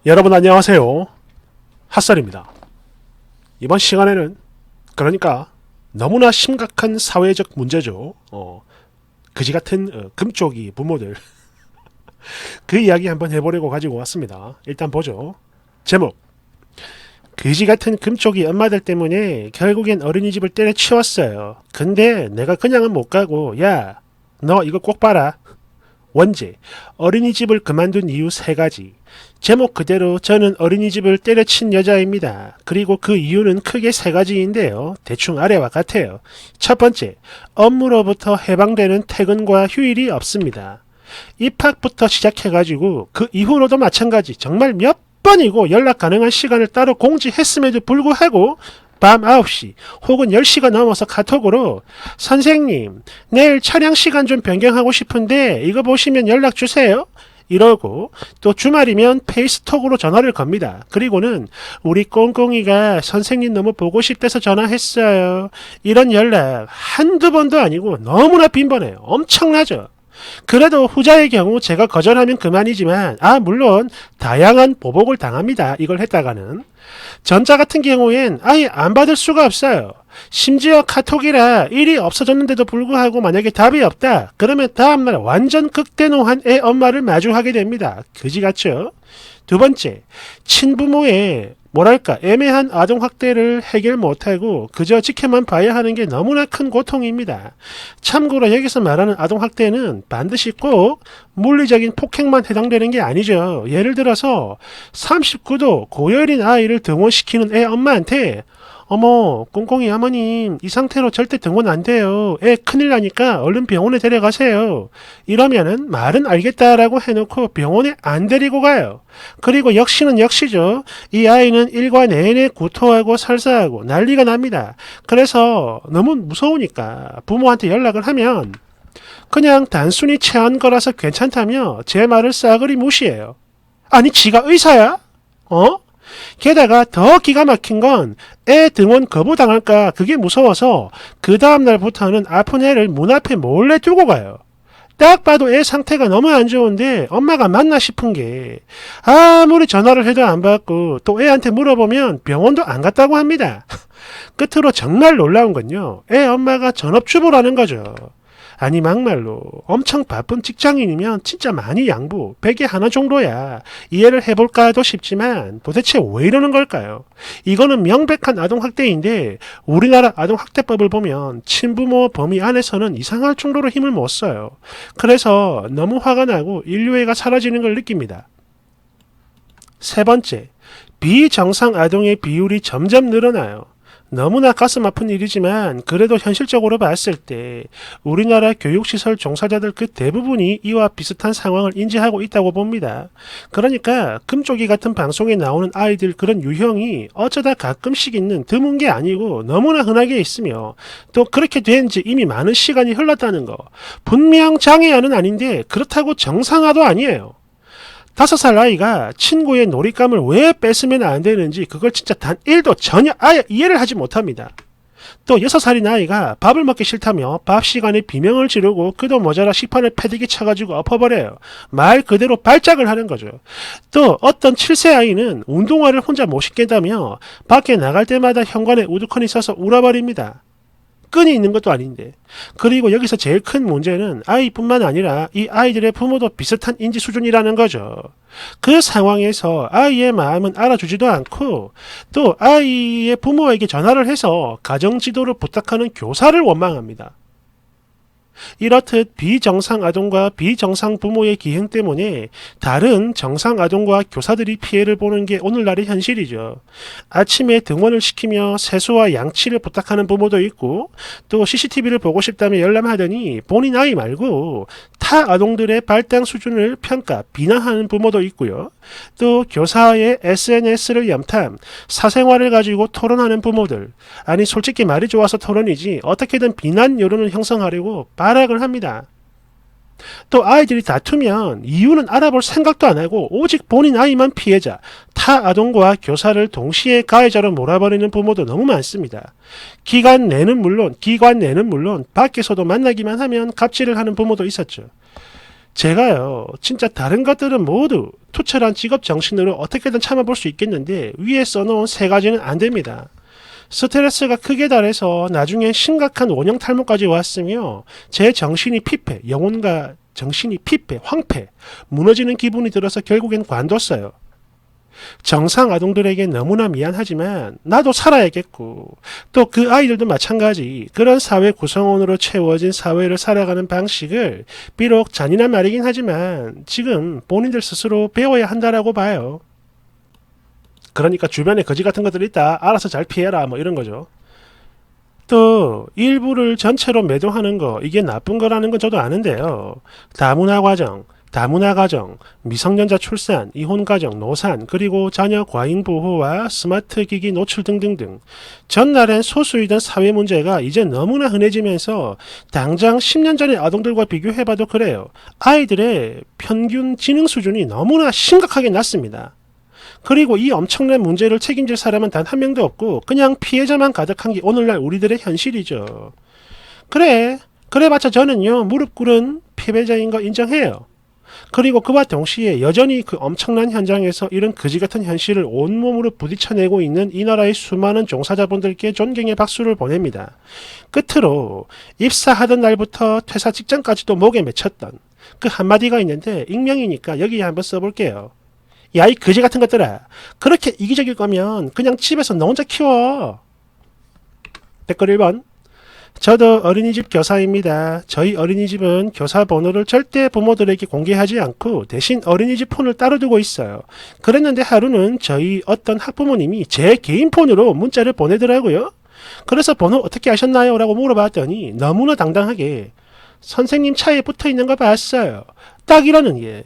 여러분 안녕하세요. 핫설입니다. 이번 시간에는 그러니까 너무나 심각한 사회적 문제죠. 그지같은 금쪽이 부모들 그 이야기 한번 해보려고 가지고 왔습니다. 일단 보죠. 제목: 그지같은 금쪽이 엄마들 때문에 결국엔 어린이집을 때려치웠어요. 근데 내가 그냥은 못 가고 야, 너 이거 꼭 봐라. 원제: 어린이집을 그만둔 이유 3가지. 제목 그대로 저는 어린이집을 때려친 여자입니다. 그리고 그 이유는 크게 3가지인데요. 대충 아래와 같아요. 첫 번째, 업무로부터 해방되는 퇴근과 휴일이 없습니다. 입학부터 시작해가지고 그 이후로도 마찬가지. 정말 몇 번이고 연락 가능한 시간을 따로 공지했음에도 불구하고 밤 9시 혹은 10시가 넘어서 카톡으로 선생님, 내일 촬영 시간 좀 변경하고 싶은데 이거 보시면 연락 주세요. 이러고 또 주말이면 페이스톡으로 전화를 겁니다. 그리고는 우리 꽁꽁이가 선생님 너무 보고 싶대서 전화했어요. 이런 연락 한두 번도 아니고 너무나 빈번해요. 엄청나죠. 그래도 후자의 경우 제가 거절하면 그만이지만 물론 다양한 보복을 당합니다. 이걸 했다가는. 전자 같은 경우엔 아예 안 받을 수가 없어요. 심지어 카톡이라 일이 없어졌는데도 불구하고 만약에 답이 없다 그러면 다음날 완전 극대노한 애 엄마를 마주하게 됩니다. 그지같죠. 두 번째, 친부모의 뭐랄까 애매한 아동학대를 해결 못하고 그저 지켜만 봐야 하는 게 너무나 큰 고통입니다. 참고로 여기서 말하는 아동학대는 반드시 꼭 물리적인 폭행만 해당되는 게 아니죠. 예를 들어서 39도 고열인 아이를 등원시키는 애 엄마한테 어머, 꽁꽁이 어머님, 이 상태로 절대 등원 안 돼요. 애 큰일 나니까 얼른 병원에 데려가세요. 이러면은 말은 알겠다라고 해놓고 병원에 안 데리고 가요. 그리고 역시는 역시죠. 이 아이는 일과 내내 구토하고 설사하고 난리가 납니다. 그래서 너무 무서우니까 부모한테 연락을 하면 그냥 단순히 체한 거라서 괜찮다며 제 말을 싸그리 무시해요. 아니, 지가 의사야? 게다가 더 기가 막힌 건 애 등원 거부당할까 그게 무서워서 그 다음날부터는 아픈 애를 문 앞에 몰래 두고 가요. 딱 봐도 애 상태가 너무 안 좋은데 엄마가 맞나 싶은 게 아무리 전화를 해도 안 받고 또 애한테 물어보면 병원도 안 갔다고 합니다. 끝으로 정말 놀라운 건요. 애 엄마가 전업주부라는 거죠. 아니 막말로 엄청 바쁜 직장인이면 진짜 많이 양보 100에 하나 정도야 이해를 해볼까 해도 싶지만 도대체 왜 이러는 걸까요? 이거는 명백한 아동학대인데 우리나라 아동학대법을 보면 친부모 범위 안에서는 이상할 정도로 힘을 못 써요. 그래서 너무 화가 나고 인류애가 사라지는 걸 느낍니다. 세 번째, 비정상 아동의 비율이 점점 늘어나요. 너무나 가슴 아픈 일이지만 그래도 현실적으로 봤을 때 우리나라 교육시설 종사자들 그 대부분이 이와 비슷한 상황을 인지하고 있다고 봅니다. 그러니까 금쪽이 같은 방송에 나오는 아이들 그런 유형이 어쩌다 가끔씩 있는 드문 게 아니고 너무나 흔하게 있으며 또 그렇게 된 지 이미 많은 시간이 흘렀다는 거. 분명 장애아는 아닌데 그렇다고 정상아도 아니에요. 5살 아이가 친구의 놀잇감을 왜 뺏으면 안 되는지 그걸 진짜 단 1도 전혀 아예 이해를 하지 못합니다. 또 6살인 아이가 밥을 먹기 싫다며 밥 시간에 비명을 지르고 그도 모자라 식판을 패대기 쳐가지고 엎어버려요. 말 그대로 발작을 하는 거죠. 또 어떤 7세 아이는 운동화를 혼자 못 신겠다며 밖에 나갈 때마다 현관에 우두커니 서서 울어버립니다. 끈이 있는 것도 아닌데. 그리고 여기서 제일 큰 문제는 아이뿐만 아니라 이 아이들의 부모도 비슷한 인지 수준이라는 거죠. 그 상황에서 아이의 마음은 알아주지도 않고 또 아이의 부모에게 전화를 해서 가정지도를 부탁하는 교사를 원망합니다. 이렇듯 비정상 아동과 비정상 부모의 기행 때문에 다른 정상 아동과 교사들이 피해를 보는 게 오늘날의 현실이죠. 아침에 등원을 시키며 세수와 양치를 부탁하는 부모도 있고 또 CCTV를 보고 싶다며 열람하더니 본인 아이 말고 타 아동들의 발달 수준을 평가, 비난하는 부모도 있고요. 또 교사의 SNS를 염탐, 사생활을 가지고 토론하는 부모들. 아니 솔직히 말이 좋아서 토론이지 어떻게든 비난 여론을 형성하려고 발악을 합니다. 또 아이들이 다투면 이유는 알아볼 생각도 안 하고 오직 본인 아이만 피해자, 타 아동과 교사를 동시에 가해자로 몰아버리는 부모도 너무 많습니다. 기관 내는 물론 밖에서도 만나기만 하면 갑질을 하는 부모도 있었죠. 제가요, 진짜 다른 것들은 모두 투철한 직업 정신으로 어떻게든 참아볼 수 있겠는데 위에 써놓은 세 가지는 안 됩니다. 스트레스가 크게 달해서 나중엔 심각한 원형 탈모까지 왔으며 제 정신이 피폐, 영혼과 정신이 피폐, 황폐, 무너지는 기분이 들어서 결국엔 관뒀어요. 정상 아동들에게 너무나 미안하지만 나도 살아야겠고 또 그 아이들도 마찬가지 그런 사회 구성원으로 채워진 사회를 살아가는 방식을 비록 잔인한 말이긴 하지만 지금 본인들 스스로 배워야 한다라고 봐요. 그러니까 주변에 거지 같은 것들 있다. 알아서 잘 피해라. 뭐 이런 거죠. 또 일부를 전체로 매도하는 거 이게 나쁜 거라는 건 저도 아는데요. 다문화 과정, 다문화 가정, 미성년자 출산, 이혼 가정, 노산, 그리고 자녀 과잉 보호와 스마트 기기 노출 등등등 전날엔 소수이던 사회 문제가 이제 너무나 흔해지면서 당장 10년 전의 아동들과 비교해봐도 그래요. 아이들의 평균 지능 수준이 너무나 심각하게 낮습니다. 그리고 이 엄청난 문제를 책임질 사람은 단 한 명도 없고 그냥 피해자만 가득한 게 오늘날 우리들의 현실이죠. 그래봤자 저는요 무릎 꿇은 패배자인 거 인정해요. 그리고 그와 동시에 여전히 그 엄청난 현장에서 이런 그지같은 현실을 온몸으로 부딪혀내고 있는 이 나라의 수많은 종사자분들께 존경의 박수를 보냅니다. 끝으로 입사하던 날부터 퇴사 직전까지도 목에 맺혔던 그 한마디가 있는데 익명이니까 여기에 한번 써볼게요. 야, 이 그지 같은 것들아. 그렇게 이기적일 거면 그냥 집에서 너 혼자 키워. 댓글 1번. 저도 어린이집 교사입니다. 저희 어린이집은 교사 번호를 절대 부모들에게 공개하지 않고 대신 어린이집 폰을 따로 두고 있어요. 그랬는데 하루는 저희 어떤 학부모님이 제 개인 폰으로 문자를 보내더라고요. 그래서 번호 어떻게 아셨나요? 라고 물어봤더니 너무나 당당하게 선생님 차에 붙어 있는 거 봤어요. 딱 이러는 게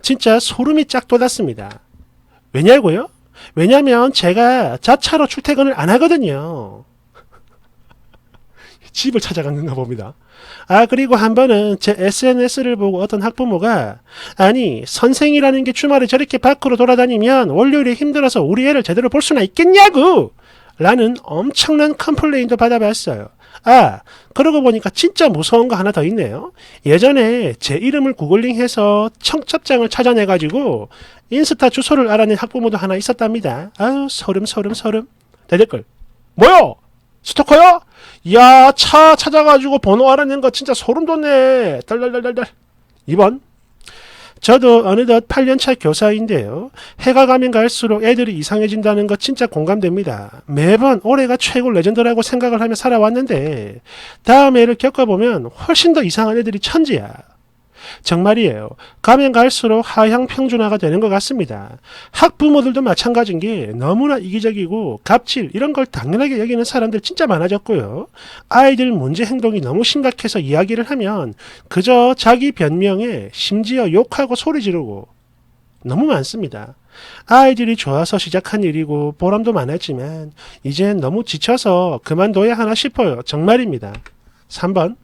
진짜 소름이 쫙 돋았습니다. 왜냐고요? 왜냐면 제가 자차로 출퇴근을 안 하거든요. 집을 찾아간 건가 봅니다. 그리고 한 번은 제 SNS를 보고 어떤 학부모가 아니 선생이라는 게 주말에 저렇게 밖으로 돌아다니면 월요일에 힘들어서 우리 애를 제대로 볼 수나 있겠냐고! 라는 엄청난 컴플레인도 받아봤어요. 그러고 보니까 진짜 무서운 거 하나 더 있네요. 예전에 제 이름을 구글링해서 청첩장을 찾아내가지고 인스타 주소를 알아낸 학부모도 하나 있었답니다. 소름. 대댓글. 뭐요? 스토커요? 야, 차 찾아가지고 번호 알아낸 거 진짜 소름 돋네. 달달달달달. 2번. 저도 어느덧 8년차 교사인데요. 해가 가면 갈수록 애들이 이상해진다는 거 진짜 공감됩니다. 매번 올해가 최고 레전드라고 생각을 하며 살아왔는데 다음 해를 겪어보면 훨씬 더 이상한 애들이 천지야. 정말이에요. 가면 갈수록 하향 평준화가 되는 것 같습니다. 학부모들도 마찬가지인 게 너무나 이기적이고 갑질 이런 걸 당연하게 여기는 사람들 진짜 많아졌고요. 아이들 문제 행동이 너무 심각해서 이야기를 하면 그저 자기 변명에 심지어 욕하고 소리 지르고 너무 많습니다. 아이들이 좋아서 시작한 일이고 보람도 많았지만 이젠 너무 지쳐서 그만둬야 하나 싶어요. 정말입니다. 3번.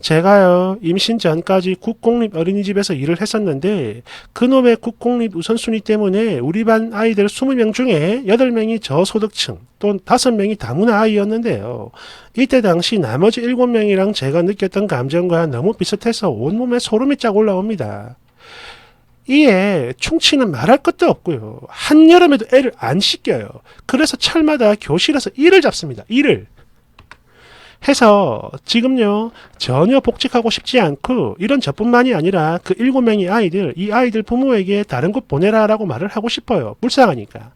제가요 임신 전까지 국공립 어린이집에서 일을 했었는데 그놈의 국공립 우선순위 때문에 우리 반 아이들 20명 중에 8명이 저소득층 또 5명이 다문화 아이였는데요. 이때 당시 나머지 7명이랑 제가 느꼈던 감정과 너무 비슷해서 온몸에 소름이 쫙 올라옵니다. 이에 충치는 말할 것도 없고요. 한여름에도 애를 안 씻겨요. 그래서 철마다 교실에서 일을 잡습니다. 일을. 해서 지금요 전혀 복직하고 싶지 않고 이런 저뿐만이 아니라 그 7명의 아이들 이 아이들 부모에게 다른 곳 보내라 라고 말을 하고 싶어요. 불쌍하니까.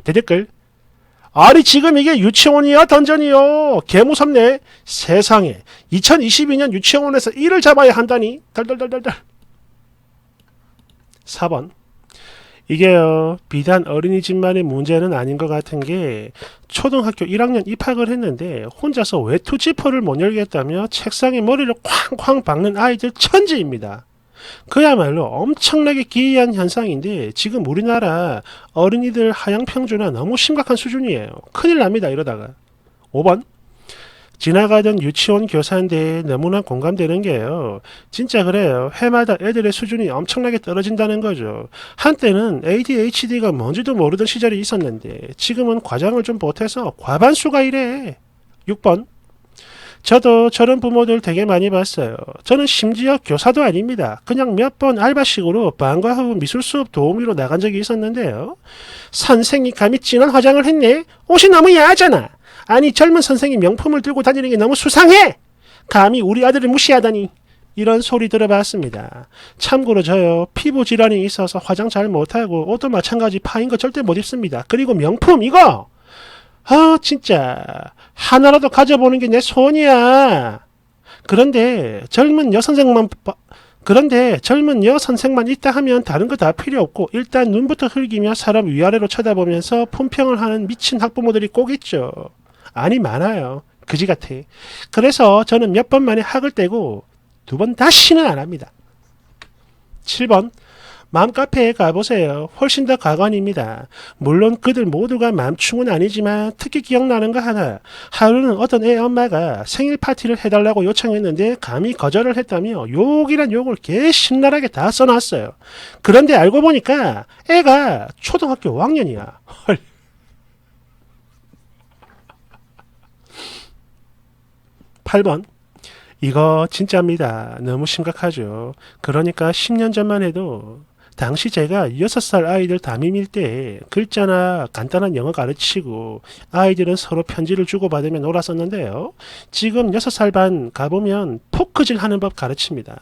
대댓글. 아니 지금 이게 유치원이야 던전이요. 개무섭네. 세상에 2022년 유치원에서 일을 잡아야 한다니. 달달달달달. 4번. 이게요 비단 어린이집만의 문제는 아닌 것 같은 게 초등학교 1학년 입학을 했는데 혼자서 외투 지퍼를 못 열겠다며 책상에 머리를 쾅쾅 박는 아이들 천지입니다. 그야말로 엄청나게 기이한 현상인데 지금 우리나라 어린이들 하향 평준화 너무 심각한 수준이에요. 큰일 납니다 이러다가. 5번. 지나가던 유치원 교사인데 너무나 공감되는 게요. 진짜 그래요. 해마다 애들의 수준이 엄청나게 떨어진다는 거죠. 한때는 ADHD가 뭔지도 모르던 시절이 있었는데 지금은 과장을 좀 보태서 과반수가 이래. 6번. 저도 저런 부모들 되게 많이 봤어요. 저는 심지어 교사도 아닙니다. 그냥 몇 번 알바식으로 방과 후 미술 수업 도우미로 나간 적이 있었는데요. 선생이 감히 진한 화장을 했네? 옷이 너무 야하잖아. 아니 젊은 선생이 명품을 들고 다니는 게 너무 수상해. 감히 우리 아들을 무시하다니. 이런 소리 들어봤습니다. 참고로 저요 피부 질환이 있어서 화장 잘 못하고 옷도 마찬가지 파인 거 절대 못 입습니다. 그리고 명품 이거 진짜 하나라도 가져보는 게 내 소원이야. 그런데 젊은 여선생만 있다 하면 다른 거 다 필요 없고 일단 눈부터 흘기며 사람 위아래로 쳐다보면서 품평을 하는 미친 학부모들이 꼭 있죠. 아니 많아요. 그지 같아. 그래서 저는 몇 번 만에 학을 떼고 두 번 다시는 안 합니다. 7번 맘카페에 가보세요. 훨씬 더 가관입니다. 물론 그들 모두가 맘충은 아니지만 특히 기억나는 거 하나. 하루는 어떤 애 엄마가 생일 파티를 해달라고 요청했는데 감히 거절을 했다며 욕이란 욕을 개 신랄하게 다 써놨어요. 그런데 알고 보니까 애가 초등학교 5학년이야. 헐. 8번 이거 진짜입니다. 너무 심각하죠. 그러니까 10년 전만 해도 당시 제가 6살 아이들 담임일 때 글자나 간단한 영어 가르치고 아이들은 서로 편지를 주고받으며 놀았었는데요. 지금 6살 반 가보면 포크질 하는 법 가르칩니다.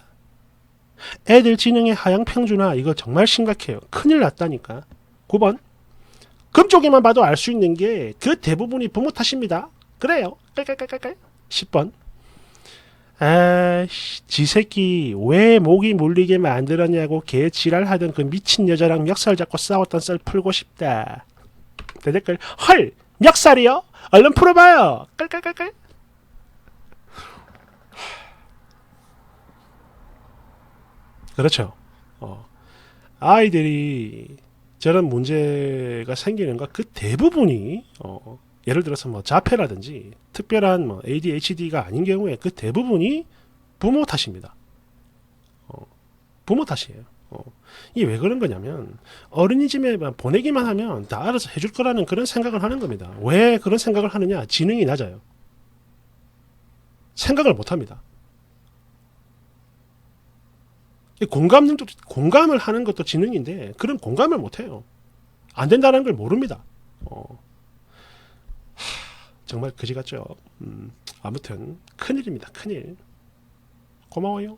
애들 지능의 하향 평준화 이거 정말 심각해요. 큰일 났다니까. 9번 금쪽에만 봐도 알 수 있는 게 그 대부분이 부모 탓입니다. 그래요. 깔깔깔깔깔. 10번 지 새끼 왜 목이 물리게 만들었냐고 개 지랄하던 그 미친 여자랑 멱살 잡고 싸웠던 썰 풀고 싶다. 대댓글 헐 멱살이요? 얼른 풀어봐요. 깔깔깔깔. 그렇죠. 아이들이 저런 문제가 생기는 거 그 대부분이 예를 들어서 뭐 자폐라든지 특별한 뭐 ADHD가 아닌 경우에 그 대부분이 부모 탓입니다. 부모 탓이에요. 이게 왜 그런 거냐면 어린이집에 보내기만 하면 다 알아서 해줄 거라는 그런 생각을 하는 겁니다. 왜 그런 생각을 하느냐? 지능이 낮아요. 생각을 못 합니다. 공감을 하는 것도 지능인데 그런 공감을 못 해요. 안 된다는 걸 모릅니다. 정말 그지 같죠. 아무튼 큰일입니다. 큰일. 고마워요.